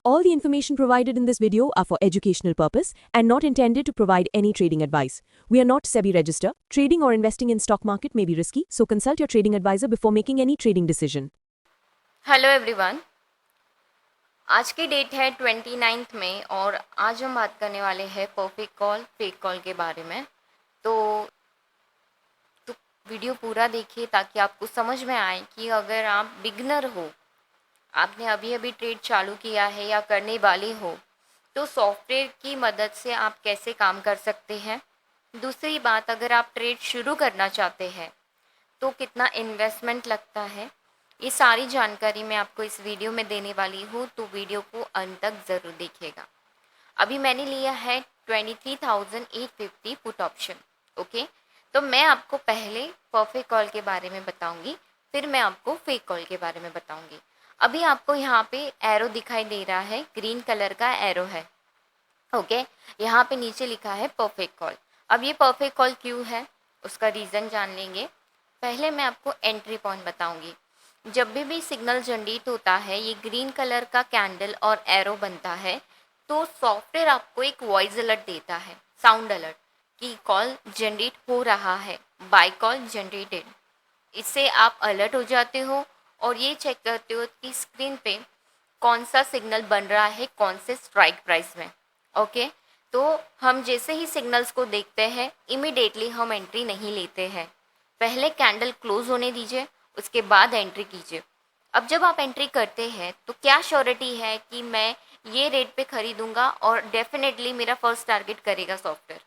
All the information provided in this video are for educational purpose and not intended to provide any trading advice. We are not SEBI registered. Trading or investing in stock market may be risky, so consult your trading advisor before making any trading decision. Hello everyone, आज की date है 29 में और आज हम बात करने वाले हैं परफेक्ट कॉल फेक कॉल के बारे में। तो वीडियो पूरा देखिए ताकि आपको समझ में आए कि अगर आप बिगनर हो, आपने अभी अभी ट्रेड चालू किया है या करने वाले हो, तो सॉफ्टवेयर की मदद से आप कैसे काम कर सकते हैं। दूसरी बात, अगर आप ट्रेड शुरू करना चाहते हैं तो कितना इन्वेस्टमेंट लगता है, ये सारी जानकारी मैं आपको इस वीडियो में देने वाली हूँ, तो वीडियो को अंत तक ज़रूर देखिएगा। अभी मैंने लिया है 23,850 पुट ऑप्शन। ओके, तो मैं आपको पहले परफेक्ट कॉल के बारे में बताऊंगी, फिर मैं आपको फेक कॉल के बारे में बताऊंगी। अभी आपको यहाँ पे एरो दिखाई दे रहा है, ग्रीन कलर का एरो है। ओके, यहाँ पे नीचे लिखा है परफेक्ट कॉल। अब ये परफेक्ट कॉल क्यों है, उसका रीज़न जान लेंगे। पहले मैं आपको एंट्री पॉइंट बताऊंगी। जब भी सिग्नल जनरेट होता है, ये ग्रीन कलर का कैंडल और एरो बनता है, तो सॉफ्टवेयर आपको एक वॉइस अलर्ट देता है, साउंड अलर्ट, कि कॉल जनरेट हो रहा है, बाय कॉल जनरेटेड। इससे आप अलर्ट हो जाते हो और ये चेक करते हो कि स्क्रीन पे कौन सा सिग्नल बन रहा है, कौन से स्ट्राइक प्राइस में। ओके, तो हम जैसे ही सिग्नल्स को देखते हैं, इमीडिएटली हम एंट्री नहीं लेते हैं। पहले कैंडल क्लोज होने दीजिए, उसके बाद एंट्री कीजिए। अब जब आप एंट्री करते हैं तो क्या श्योरिटी है कि मैं ये रेट पे खरीदूंगा और डेफिनेटली मेरा फर्स्ट टारगेट करेगा सॉफ्टवेयर।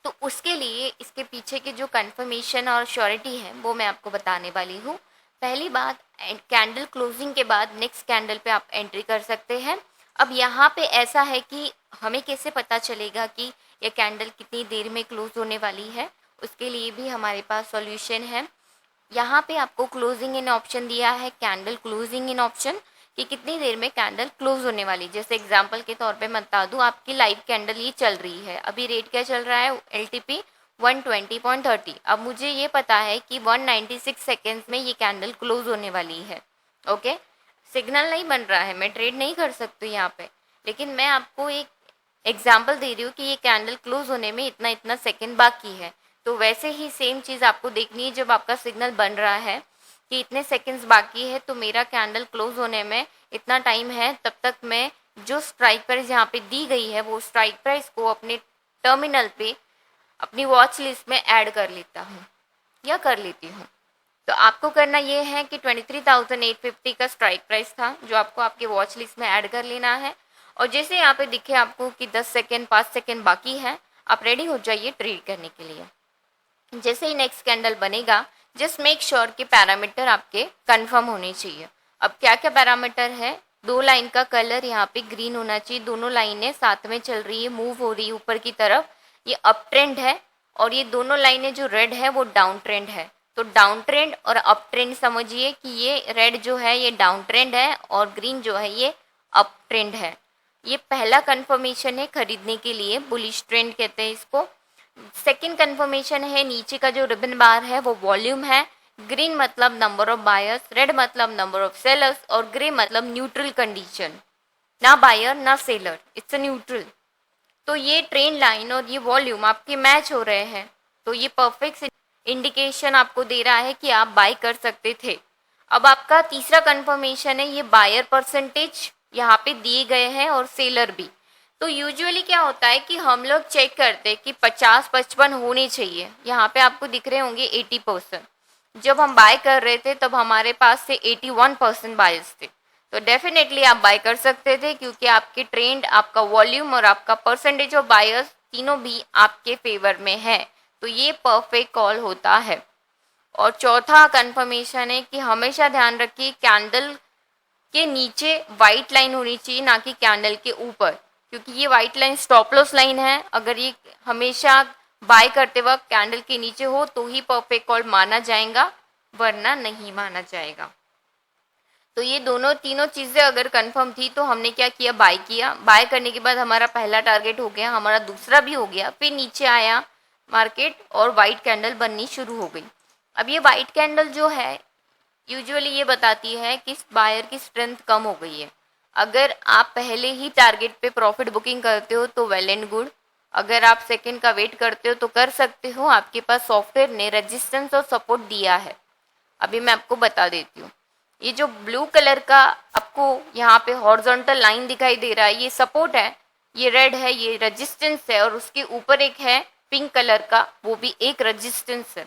तो उसके लिए इसके पीछे की जो कंफर्मेशन और श्योरिटी है वो मैं आपको बताने वाली हूँ। पहली बात, कैंडल क्लोजिंग के बाद नेक्स्ट कैंडल पे आप एंट्री कर सकते हैं। अब यहाँ पे ऐसा है कि हमें कैसे पता चलेगा कि ये कैंडल कितनी देर में क्लोज होने वाली है, उसके लिए भी हमारे पास सॉल्यूशन है। यहाँ पे आपको क्लोजिंग इन ऑप्शन दिया है, कैंडल क्लोजिंग इन ऑप्शन, कि कितनी देर में कैंडल क्लोज होने वाली। जैसे एग्जांपल के तौर पे मैं बता दूँ, आपकी लाइव कैंडल ये चल रही है, अभी रेट क्या चल रहा है, LTP 120.30। अब मुझे ये पता है कि 196 सेकेंड्स में ये कैंडल क्लोज होने वाली है। ओके, सिग्नल नहीं बन रहा है, मैं ट्रेड नहीं कर सकती यहाँ पे, लेकिन मैं आपको एक एग्जाम्पल दे रही हूँ कि ये कैंडल क्लोज होने में इतना इतना सेकेंड बाकी है। तो वैसे ही सेम चीज़ आपको देखनी है, जब आपका सिग्नल बन रहा है कि इतने सेकंड्स बाकी है, तो मेरा कैंडल क्लोज होने में इतना टाइम है, तब तक मैं जो स्ट्राइक प्राइस यहाँ पे दी गई है वो स्ट्राइक प्राइस को अपने टर्मिनल पे अपनी वॉच लिस्ट में ऐड कर लेता हूँ या कर लेती हूँ। तो आपको करना ये है कि 23,850 का स्ट्राइक प्राइस था, जो आपको आपके वॉच लिस्ट में ऐड कर लेना है। और जैसे यहाँ पे दिखे आपको कि 10 सेकेंड 5 सेकेंड बाकी है, आप रेडी हो जाइए ट्रेड करने के लिए। जैसे ही नेक्स्ट कैंडल बनेगा, जस्ट मेक श्योर कि पैरामीटर आपके कंफर्म होने चाहिए। अब क्या क्या पैरामीटर है, दो लाइन का कलर यहाँ पे ग्रीन होना चाहिए, दोनों लाइनें साथ में चल रही है, मूव हो रही है ऊपर की तरफ, ये अप ट्रेंड है। और ये दोनों लाइनें जो रेड है वो डाउन ट्रेंड है। तो डाउन ट्रेंड और अप ट्रेंड समझिए कि ये रेड जो है ये डाउन ट्रेंड है और ग्रीन जो है ये अप ट्रेंड है। ये पहला कंफर्मेशन है खरीदने के लिए, बुलिश ट्रेंड कहते हैं इसको। सेकेंड कंफर्मेशन है, नीचे का जो रिबन बार है वो वॉल्यूम है। ग्रीन मतलब नंबर ऑफ बायर्स, रेड मतलब नंबर ऑफ सेलर्स और ग्रे मतलब न्यूट्रल कंडीशन, ना बायर ना सेलर, इट्स अ न्यूट्रल। तो ये ट्रेंड लाइन और ये वॉल्यूम आपके मैच हो रहे हैं, तो ये परफेक्ट इंडिकेशन आपको दे रहा है कि आप बाय कर सकते थे। अब आपका तीसरा कंफर्मेशन है, ये बायर परसेंटेज यहाँ पे दिए गए हैं और सेलर भी। तो यूजुअली क्या होता है कि हम लोग चेक करते हैं कि 50-55 होने चाहिए। यहाँ पे आपको दिख रहे होंगे 80%। जब हम बाय कर रहे थे तब हमारे पास से 81% बायर्स थे, तो डेफिनेटली आप बाय कर सकते थे, क्योंकि आपके ट्रेंड, आपका वॉल्यूम और आपका परसेंटेज ऑफ बायर्स तीनों भी आपके फेवर में है। तो ये परफेक्ट कॉल होता है। और चौथा कंफर्मेशन है कि हमेशा ध्यान रखिए कैंडल के नीचे वाइट लाइन होनी चाहिए, ना कि कैंडल के ऊपर, क्योंकि ये white line stop loss line है। अगर ये हमेशा बाय करते वक्त कैंडल के नीचे हो तो ही परफेक्ट कॉल माना जाएगा, वरना नहीं माना जाएगा। तो ये दोनों तीनों चीज़ें अगर कंफर्म थी तो हमने क्या किया, बाय किया। बाय करने के बाद हमारा पहला टारगेट हो गया, हमारा दूसरा भी हो गया, फिर नीचे आया मार्केट और वाइट कैंडल बननी शुरू हो गई। अब ये वाइट कैंडल जो है यूजुअली ये बताती है कि बायर की स्ट्रेंथ कम हो गई है। अगर आप पहले ही टारगेट पे प्रॉफिट बुकिंग करते हो तो वेल एंड गुड, अगर आप सेकंड का वेट करते हो तो कर सकते हो। आपके पास सॉफ्टवेयर ने रेजिस्टेंस और सपोर्ट दिया है, अभी मैं आपको बता देती हूँ। ये जो ब्लू कलर का आपको यहाँ पे हॉरिजॉन्टल लाइन दिखाई दे रहा है, ये सपोर्ट है, ये रेड है, ये रेजिस्टेंस है, और उसके ऊपर एक है पिंक कलर का, वो भी एक रेजिस्टेंस है।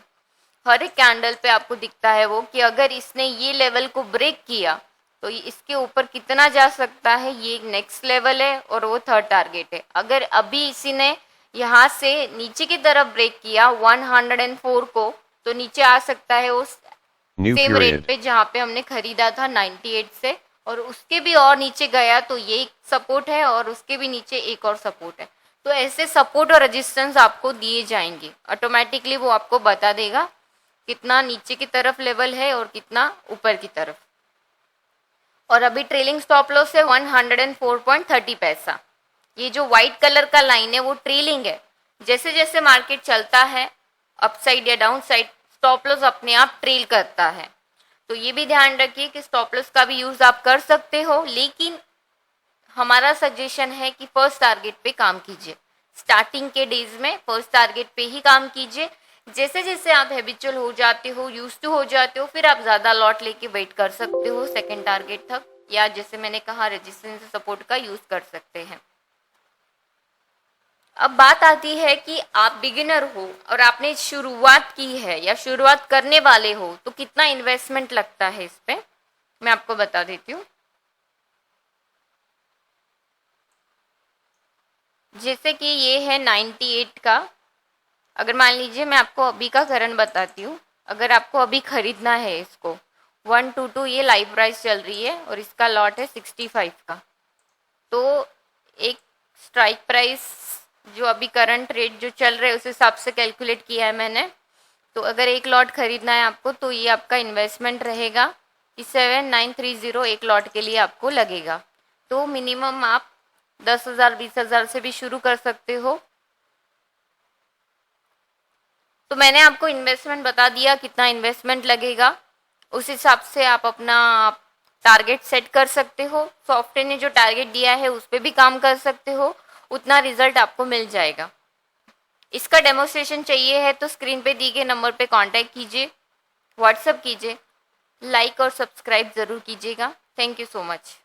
हर एक कैंडल पे आपको दिखता है वो कि अगर इसने ये लेवल को ब्रेक किया तो इसके ऊपर कितना जा सकता है, ये नेक्स्ट लेवल है और वो थर्ड टारगेट है। अगर अभी इसी ने यहाँ से नीचे की तरफ ब्रेक किया 104 को, तो नीचे आ सकता है उस सेम रेट पे जहाँ पे हमने खरीदा था 98 से, और उसके भी और नीचे गया तो ये एक सपोर्ट है और उसके भी नीचे एक और सपोर्ट है। तो ऐसे सपोर्ट और रेजिस्टेंस आपको दिए जाएंगे, ऑटोमेटिकली वो आपको बता देगा कितना नीचे की तरफ लेवल है और कितना ऊपर की तरफ। और अभी ट्रेलिंग स्टॉप लॉस है 104.30 पैसा। ये जो व्हाइट कलर का लाइन है वो ट्रेलिंग है, जैसे जैसे मार्केट चलता है अपसाइड या डाउन साइड स्टॉप लॉस अपने आप ट्रेल करता है। तो ये भी ध्यान रखिए कि स्टॉप लॉस का भी यूज आप कर सकते हो, लेकिन हमारा सजेशन है कि फर्स्ट टारगेट पे काम कीजिए। स्टार्टिंग के डेज में फर्स्ट टारगेट पे ही काम कीजिए। जैसे जैसे आप हैबिचुअल हो जाते हो, यूज टू हो जाते हो, फिर आप ज़्यादा लॉट लेके वेट कर सकते हो सेकेंड टारगेट तक, या जैसे मैंने कहा रेजिस्टेंस सपोर्ट का यूज कर सकते हैं। अब बात आती है कि आप बिगिनर हो और आपने शुरुआत की है या शुरुआत करने वाले हो, तो कितना इन्वेस्टमेंट लगता है इस पे, मैं आपको बता देती हूँ। जैसे कि ये है 98 का, अगर मान लीजिए मैं आपको अभी का करंट बताती हूँ, अगर आपको अभी खरीदना है इसको 122, ये लाइव प्राइस चल रही है और इसका लॉट है 65 का, तो एक स्ट्राइक प्राइस जो अभी करंट रेट जो चल रहा है उस हिसाब से कैलकुलेट किया है मैंने। तो अगर एक लॉट खरीदना है आपको तो ये आपका इन्वेस्टमेंट रहेगा कि 7930 एक लॉट के लिए आपको लगेगा। तो मिनिमम आप 10,000 20,000 से भी शुरू कर सकते हो। तो मैंने आपको इन्वेस्टमेंट बता दिया कितना इन्वेस्टमेंट लगेगा, उस हिसाब से आप अपना टारगेट सेट कर सकते हो। सॉफ्टवेयर ने जो टारगेट दिया है उस पर भी काम कर सकते हो, उतना रिजल्ट आपको मिल जाएगा। इसका डेमोस्ट्रेशन चाहिए है तो स्क्रीन पे दी गए नंबर पे कांटेक्ट कीजिए, व्हाट्सएप कीजिए, लाइक और सब्सक्राइब ज़रूर कीजिएगा। Thank you so much.